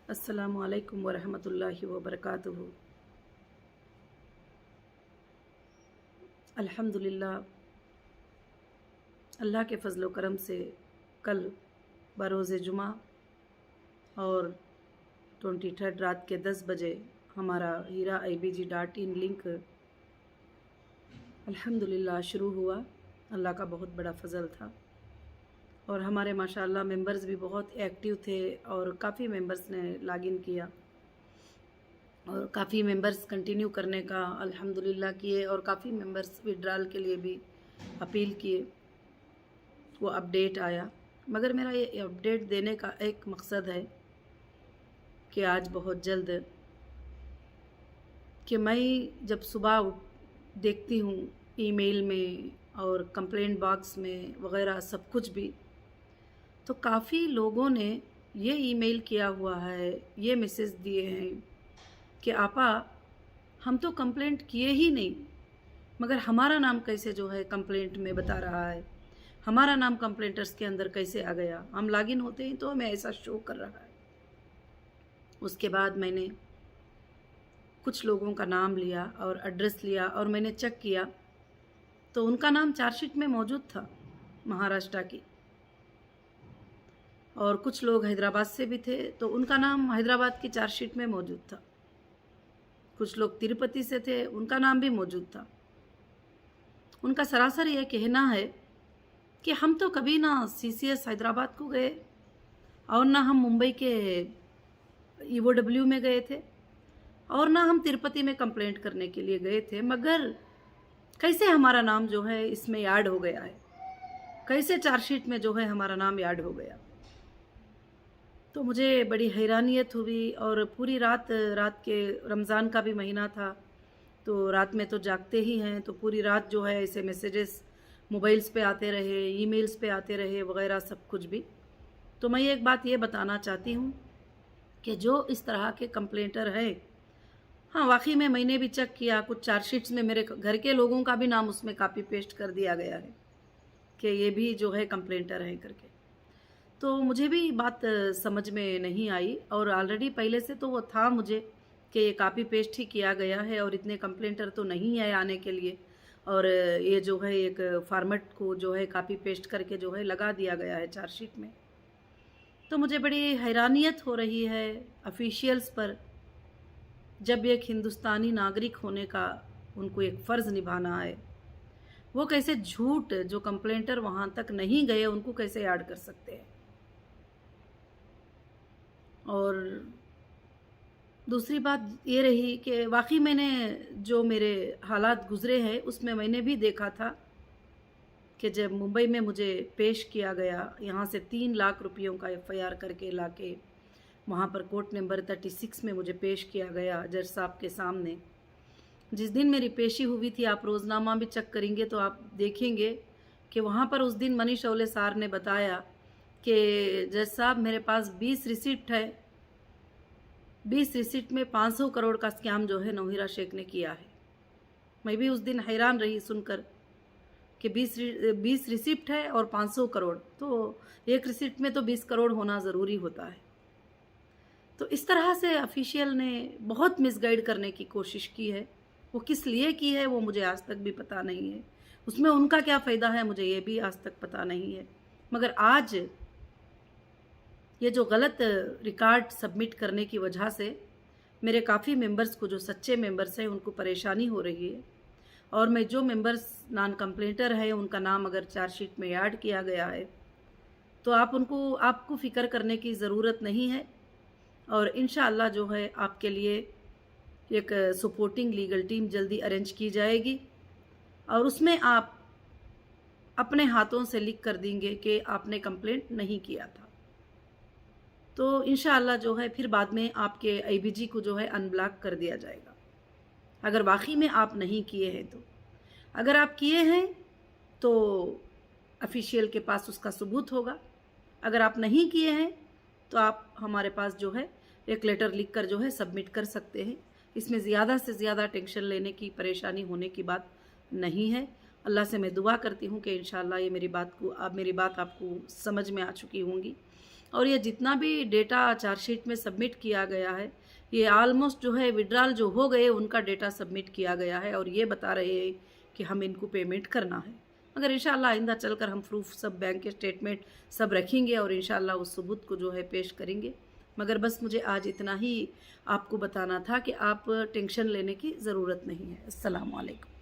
अस्सलामु अलैकुम वरहमतुल्लाहि वबरकातुहू। अल्हम्दुलिल्लाह, अल्लाह के फ़ज़्ल व करम से कल बरोज़ जुमा और 23 रात के 10 बजे हमारा हीरा IBG.in लिंक अल्हम्दुलिल्लाह शुरू हुआ। अल्लाह का बहुत बड़ा फ़ज़ल था और हमारे माशाअल्लाह मेंबर्स भी बहुत एक्टिव थे और काफ़ी मेंबर्स ने लॉगिन किया और काफ़ी मेंबर्स कंटिन्यू करने का अल्हम्दुलिल्लाह किए और काफ़ी मेंबर्स विड्रॉल के लिए भी अपील किए। वो अपडेट आया, मगर मेरा ये अपडेट देने का एक मकसद है कि आज बहुत जल्द कि मैं जब सुबह देखती हूँ ईमेल में और कंप्लेंट बॉक्स में वगैरह सब कुछ भी, तो काफ़ी लोगों ने ये ईमेल किया हुआ है, ये मैसेज दिए हैं कि आपा हम तो कंप्लेंट किए ही नहीं, मगर हमारा नाम कैसे जो है कंप्लेंट में बता रहा है, हमारा नाम कंप्लेंटर्स के अंदर कैसे आ गया। हम लॉगिन होते हैं तो हमें ऐसा शो कर रहा है। उसके बाद मैंने कुछ लोगों का नाम लिया और एड्रेस लिया और मैंने चेक किया तो उनका नाम चार्जशीट में मौजूद था, महाराष्ट्र की। और कुछ लोग हैदराबाद से भी थे तो उनका नाम हैदराबाद की चार्जशीट में मौजूद था। कुछ लोग तिरुपति से थे, उनका नाम भी मौजूद था। उनका सरासर ये कहना है कि हम तो कभी ना CCS हैदराबाद को गए और ना हम मुंबई के EOW में गए थे और ना हम तिरुपति में कंप्लेंट करने के लिए गए थे, मगर कैसे हमारा नाम जो है इसमें याद हो गया है, कैसे चार्जशीट में जो है हमारा नाम याद हो गया। तो मुझे बड़ी हैरानियत हुई और पूरी रात के रमज़ान का भी महीना था तो रात में तो जागते ही हैं, तो पूरी रात जो है ऐसे मैसेजेस मोबाइल्स पे आते रहे, ईमेल्स पे आते रहे वगैरह सब कुछ भी। तो मैं एक बात ये बताना चाहती हूँ कि जो इस तरह के कंप्लेंटर है, हाँ वाकई में मैंने भी चेक किया, कुछ चार्जशीट्स में मेरे घर के लोगों का भी नाम उसमें कॉपी पेस्ट कर दिया गया है कि ये भी जो है कंप्लेंटर हैं करके। तो मुझे भी बात समझ में नहीं आई और ऑलरेडी पहले से तो वो था मुझे कि ये कॉपी पेस्ट ही किया गया है और इतने कंप्लेंटर तो नहीं है आने के लिए, और ये जो है एक फॉर्मेट को जो है कॉपी पेस्ट करके जो है लगा दिया गया है चार्जशीट में। तो मुझे बड़ी हैरानियत हो रही है ऑफिशियल्स पर, जब एक हिंदुस्तानी नागरिक होने का उनको एक फ़र्ज़ निभाना है, वो कैसे झूठ जो कंप्लेंटर वहाँ तक नहीं गए उनको कैसे याद कर सकते हैं। और दूसरी बात ये रही कि वाकई मैंने जो मेरे हालात गुज़रे हैं उसमें मैंने भी देखा था कि जब मुंबई में मुझे पेश किया गया, यहाँ से 3 लाख रुपयों का FIR करके लाके वहाँ पर कोर्ट नंबर 36 में मुझे पेश किया गया जज साहब के सामने। जिस दिन मेरी पेशी हुई थी, आप रोज़नामा भी चेक करेंगे तो आप देखेंगे कि वहाँ पर उस दिन मनीष औले सार ने बताया कि जज साहब मेरे पास 20 रिसिप्ट है, 20 रिसिप्ट में 500 करोड़ का स्कैम जो है नौहिरा शेख ने किया है। मैं भी उस दिन हैरान रही सुनकर कि 20 रिसिप्ट है और 500 करोड़, तो एक रिसिप्ट में तो 20 करोड़ होना ज़रूरी होता है। तो इस तरह से ऑफिशियल ने बहुत मिसगाइड करने की कोशिश की है। वो किस लिए की है वो मुझे आज तक भी पता नहीं है, उसमें उनका क्या फ़ायदा है मुझे ये भी आज तक पता नहीं है। मगर आज ये जो गलत रिकॉर्ड सबमिट करने की वजह से मेरे काफ़ी मेंबर्स को, जो सच्चे मेंबर्स हैं, उनको परेशानी हो रही है। और मैं जो मेंबर्स नॉन कंप्लेंटर है उनका नाम अगर चार्जशीट में ऐड किया गया है तो आपको फ़िक्र करने की ज़रूरत नहीं है। और इंशाअल्लाह जो है आपके लिए एक सपोर्टिंग लीगल टीम जल्दी अरेंज की जाएगी और उसमें आप अपने हाथों से लिख कर देंगे कि आपने कंप्लेंट नहीं किया था। तो इंशाअल्लाह जो है फिर बाद में आपके IBG को जो है अनब्लॉक कर दिया जाएगा, अगर वाकई में आप नहीं किए हैं तो। अगर आप किए हैं तो ऑफिशियल के पास उसका सबूत होगा, अगर आप नहीं किए हैं तो आप हमारे पास जो है एक लेटर लिखकर जो है सबमिट कर सकते हैं। इसमें ज़्यादा से ज़्यादा टेंशन लेने की, परेशानी होने की बात नहीं है। अल्लाह से मैं दुआ करती हूँ कि इंशाअल्लाह ये मेरी बात आपको समझ में आ चुकी होंगी और ये जितना भी डेटा चार्जशीट में सबमिट किया गया है, ये ऑलमोस्ट जो है विड्रॉल जो हो गए उनका डेटा सबमिट किया गया है और ये बता रहे हैं कि हम इनको पेमेंट करना है। मगर इंशाल्लाह आइंदा चलकर हम प्रूफ सब बैंक के स्टेटमेंट सब रखेंगे और इंशाल्लाह उस सबूत को जो है पेश करेंगे। मगर बस मुझे आज इतना ही आपको बताना था कि आप टेंशन लेने की ज़रूरत नहीं है। अस्सलाम वालेकुम।